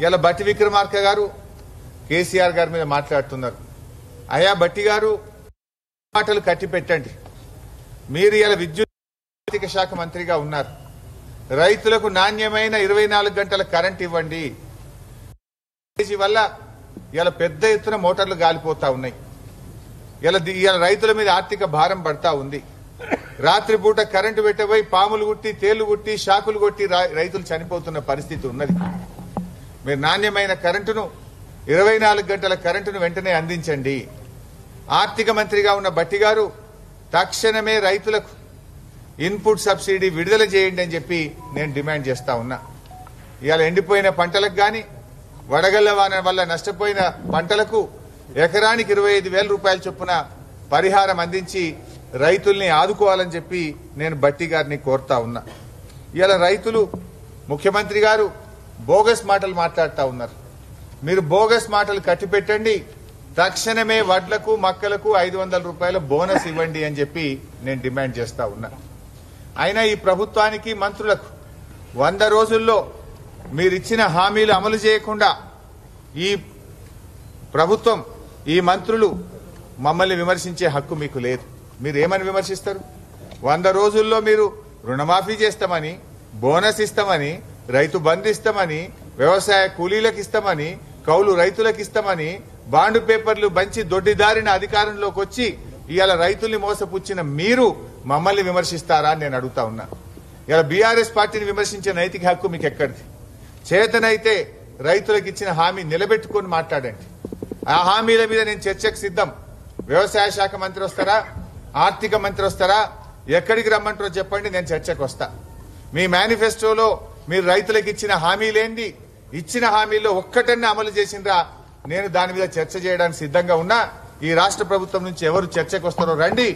ఇలా బట్టి విక్రమార్క గారు కేసీఆర్ గారి మీద మాట్లాడుతున్నారు. అయ్యా బట్టి గారు, మాటలు కట్టి పెట్టండి. మీరు ఇలా విద్యుత్ శాఖ మంత్రిగా ఉన్నారు. రైతులకు నాణ్యమైన 24 గంటల కరెంట్ ఇవ్వండి. వల్ల ఇలా పెద్ద ఎత్తున మోటార్లు గాలిపోతా ఉన్నాయి. ఇలా రైతుల మీద ఆర్థిక భారం పడతా ఉంది. రాత్రిపూట కరెంటు పెట్టబోయి పాములు గుట్టి, తేళ్లు గుట్టి, షాకులు కొట్టి రైతులు చనిపోతున్న పరిస్థితి ఉన్నది. మీరు నాణ్యమైన కరెంటును, 24 గంటల కరెంటును వెంటనే అందించండి. ఆర్థిక మంత్రిగా ఉన్న బట్టి గారు తక్షణమే రైతులకు ఇన్పుట్ సబ్సిడీ విడుదల చేయండి అని చెప్పి నేను డిమాండ్ చేస్తా ఉన్నా. ఇవాళ ఎండిపోయిన పంటలకు గాని, వడగళ్ల వాన వల్ల నష్టపోయిన పంటలకు ఎకరానికి 25,000 రూపాయల చొప్పున పరిహారం అందించి రైతుల్ని ఆదుకోవాలని చెప్పి నేను బట్టి గారిని కోరుతా ఉన్నా. ఇవాళ రైతులు, ముఖ్యమంత్రి గారు బోగస్ మాటలు మాట్లాడుతూ ఉన్నారు. మీరు బోగస్ మాటలు కట్టిపెట్టండి. తక్షణమే వడ్లకు, మక్కలకు 500 రూపాయల బోనస్ ఇవ్వండి అని చెప్పి నేను డిమాండ్ చేస్తా ఉన్నా. అయినా ఈ ప్రభుత్వానికి, మంత్రులకు 100 రోజుల్లో మీరిచ్చిన హామీలు అమలు చేయకుండా ఈ ప్రభుత్వం, ఈ మంత్రులు మమ్మల్ని విమర్శించే హక్కు మీకు లేదు. మీరు ఏమని విమర్శిస్తారు? 100 రోజుల్లో మీరు రుణమాఫీ చేస్తామని, బోనస్ ఇస్తామని, రైతు బంధు ఇస్తామని, వ్యవసాయ కూలీలకు ఇస్తామని, కౌలు రైతులకు ఇస్తామని, బాండు పేపర్లు బంచి దొడ్డిదారిన అధికారంలోకి వచ్చి ఇవాళ రైతుల్ని మోసపుచ్చిన మీరు మమ్మల్ని విమర్శిస్తారా అని నేను అడుగుతా ఉన్నా. ఇలా బీఆర్ఎస్ పార్టీని విమర్శించే నైతిక హక్కు మీకు ఎక్కడిది? చేతనైతే రైతులకు ఇచ్చిన హామీ నిలబెట్టుకొని మాట్లాడండి. ఆ హామీల మీద నేను చర్చకు సిద్ధం. వ్యవసాయ శాఖ మంత్రి వస్తారా, ఆర్థిక మంత్రి వస్తారా, ఎక్కడికి రమ్మంటారో చెప్పండి, నేను చర్చకు వస్తా. మీ మేనిఫెస్టోలో మీరు రైతులకు ఇచ్చిన హామీలేంది, ఇచ్చిన హామీల్లో ఒక్కటన్నా అమలు చేసిండ్రా? నేను దాని మీద చర్చ చేయడానికి సిద్ధంగా ఉన్నా. ఈ రాష్ట్ర ప్రభుత్వం నుంచి ఎవరు చర్చకు వస్తారో రండి.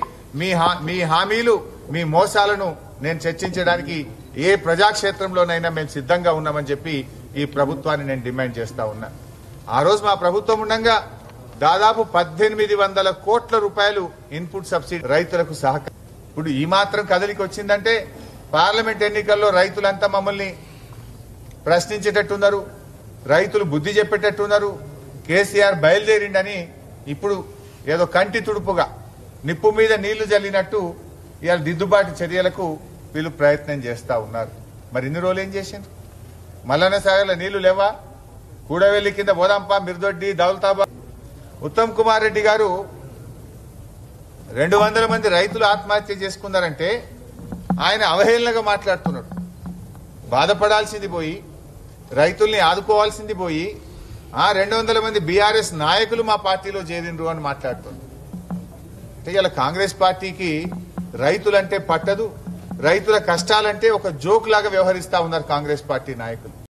మీ హామీలు, మీ మోసాలను నేను చర్చించడానికి ఏ ప్రజాక్షేత్రంలోనైనా మేము సిద్ధంగా ఉన్నామని చెప్పి ఈ ప్రభుత్వాన్ని నేను డిమాండ్ చేస్తా ఉన్నా. ఆ రోజు మా ప్రభుత్వం ఉండగా దాదాపు 1800 కోట్ల రూపాయలు ఇన్పుట్ సబ్సిడీ రైతులకు సహకారం. ఇప్పుడు ఈ మాత్రం కదలికి వచ్చిందంటే పార్లమెంట్ ఎన్నికల్లో రైతులంతా మమ్మల్ని ప్రశ్నించేటట్టున్నారు, రైతులు బుద్ధి చెప్పేటట్టున్నారు. కేసీఆర్ బయలుదేరిండని ఇప్పుడు ఏదో కంటి తుడుపుగా నిప్పు మీద నీళ్లు జల్లినట్టు ఇవాళ దిద్దుబాటు చర్యలకు వీళ్ళు ప్రయత్నం చేస్తా ఉన్నారు. మరి ఇన్ని రోజులు ఏం చేసిండ్రు? మల్లన్న సాగర్లో నీళ్లు లేవా? కూడవెల్లి కింద బోదాంపా, మిర్దొడ్డి, దౌలతాబాద్. ఉత్తమ్ కుమార్ రెడ్డి గారు 200 మంది రైతులు ఆత్మహత్య చేసుకున్నారంటే ఆయన అవహేళనగా మాట్లాడుతున్నాడు. బాధపడాల్సింది పోయి, రైతుల్ని ఆదుకోవాల్సింది పోయి, 200 మంది బీఆర్ఎస్ నాయకులు మా పార్టీలో చేరిండ్రు అని మాట్లాడుతున్నారు. అంటే ఇలా కాంగ్రెస్ పార్టీకి రైతులంటే పట్టదు, రైతుల కష్టాలంటే ఒక జోక్ లాగా వ్యవహరిస్తా ఉన్నారు కాంగ్రెస్ పార్టీ నాయకులు.